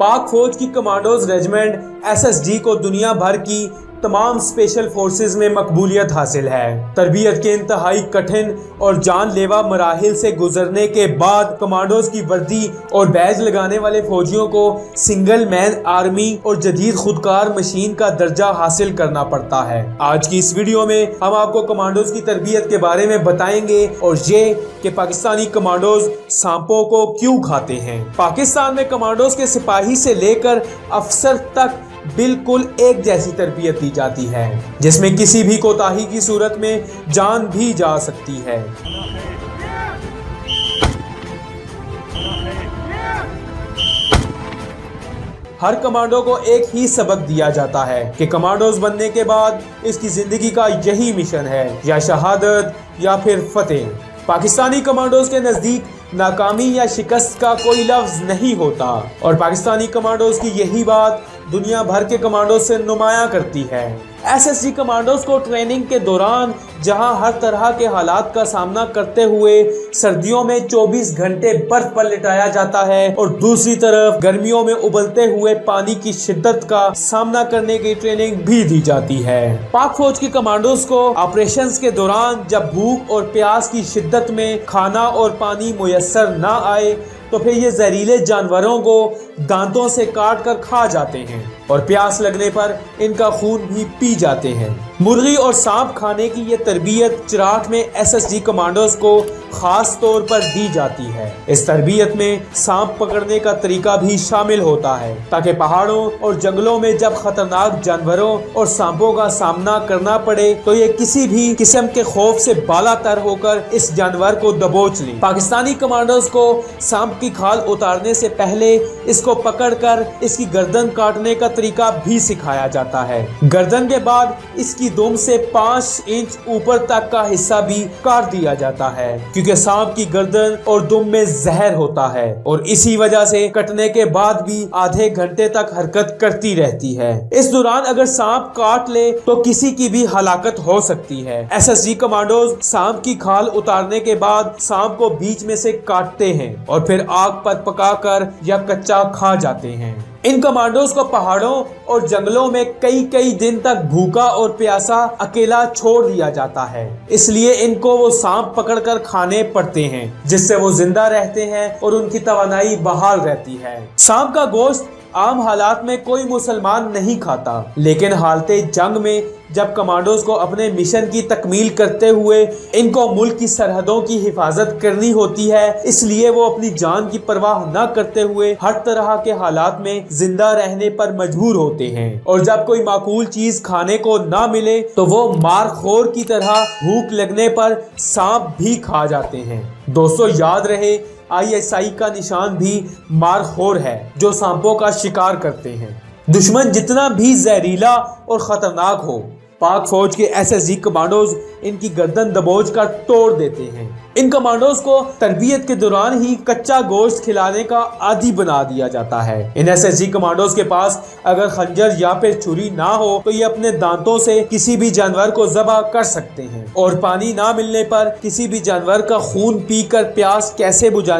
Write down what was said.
पाक फौज की कमांडोज रेजिमेंट एसएसजी को दुनिया भर की तमाम स्पेशल फोर्सेस में मकबूलियत हासिल है। तरबियत के इंतहाई कठिन और जानलेवा मराहिल से गुजरने के बाद कमांडोज की वर्दी और बैज लगाने वाले फौजियों को सिंगल मैन आर्मी और जदीद खुदकार मशीन का दर्जा हासिल करना पड़ता है। आज की इस वीडियो में हम आपको कमांडोज की तरबियत के बारे में बताएंगे और ये कि पाकिस्तानी कमांडोज सांपों को क्यों खाते हैं। पाकिस्तान में कमांडोज के सिपाही से लेकर अफसर तक बिल्कुल एक जैसी तरबियत दी जाती है, जिसमें किसी भी कोताही की सूरत में जान भी जा सकती है। हर कमांडो को एक ही सबक दिया जाता है कि कमांडोज बनने के बाद इसकी जिंदगी का यही मिशन है, या शहादत या फिर फतेह। पाकिस्तानी कमांडोज के नजदीक नाकामी या शिकस्त का कोई लफ्ज नहीं होता और पाकिस्तानी कमांडोज की यही बात दुनिया भर के कमांडोज से नुमायां करती है। एसएसजी कमांडोज को ट्रेनिंग के दौरान जहां हर तरह के हालात का सामना करते हुए सर्दियों में 24 घंटे बर्फ पर लिटाया जाता है और दूसरी तरफ गर्मियों में उबलते हुए पानी की शिद्दत का सामना करने की ट्रेनिंग भी दी जाती है। पाक फौज की कमांडोज को ऑपरेशंस के दौरान जब भूख और प्यास की शिद्दत में खाना और पानी मुयस्सर ना आए तो फिर ये जहरीले जानवरों को दांतों से काट कर खा जाते हैं और प्यास लगने पर इनका खून भी पी जाते हैं। मुर्गी और सांप खाने की ये तरबियत चिराट में एसएसजी कमांडोज को खास तौर पर दी जाती है। इस तरबियत में सांप पकड़ने का तरीका भी शामिल होता है ताकि पहाड़ों और जंगलों में जब खतरनाक जानवरों और सांपों का सामना करना पड़े तो ये किसी भी किस्म के खौफ से बालातर होकर इस जानवर को दबोच लें। पाकिस्तानी कमांडोज को सांप की खाल उतारने से पहले इसको पकड़कर इसकी गर्दन काटने का तरीका भी सिखाया जाता है। गर्दन के बाद इसकी दुम से 5 इंच ऊपर तक का हिस्सा भी काट दिया जाता है, क्योंकि सांप की गर्दन और दुम में जहर होता है और इसी वजह से कटने के बाद भी आधे घंटे तक हरकत करती रहती है। इस दौरान अगर सांप काट ले तो किसी की भी हलाकत हो सकती है। एसएसजी कमांडोज सांप की खाल उतारने के बाद सांप को बीच में से काटते हैं और फिर आग पर पकाकर या कच्चा खा जाते हैं। इन कमांडोज को पहाड़ों और जंगलों में कई दिन तक भूखा और प्यासा अकेला छोड़ दिया जाता है, इसलिए इनको वो सांप पकड़कर खाने पड़ते हैं, जिससे वो जिंदा रहते हैं और उनकी तवानाई बहाल रहती है। सांप का गोश्त आम हालात में कोई मुसलमान नहीं खाता, लेकिन हालते जंग में जब कमांडोज को अपने मिशन की तकमील करते हुए इनको मुल्क की सरहदों की हिफाजत करनी होती है, इसलिए वो अपनी जान की परवाह न करते हुए हर तरह के हालात में जिंदा रहने पर मजबूर होते हैं और जब कोई माकूल चीज खाने को ना मिले तो वो मारखोर की तरह भूख लगने पर सांप भी खा जाते हैं। दोस्तों याद रहे, आईएसआई का निशान भी मारखोर है जो सांपों का शिकार करते हैं। दुश्मन जितना भी जहरीला और खतरनाक हो, पाक फौज के एसएसजी कमांडोज इनकी गर्दन दबोच कर तोड़ देते हैं। इन कमांडोज को तरबियत के दौरान ही कच्चा गोश्त खिलाने का आदी बना दिया जाता है। इन एसएसजी कमांडोज के पास अगर खंजर या फिर छुरी ना हो तो ये अपने दांतों से किसी भी जानवर को ज़बह कर सकते हैं और पानी ना मिलने पर किसी भी जानवर का खून पीकर प्यास कैसे बुझानी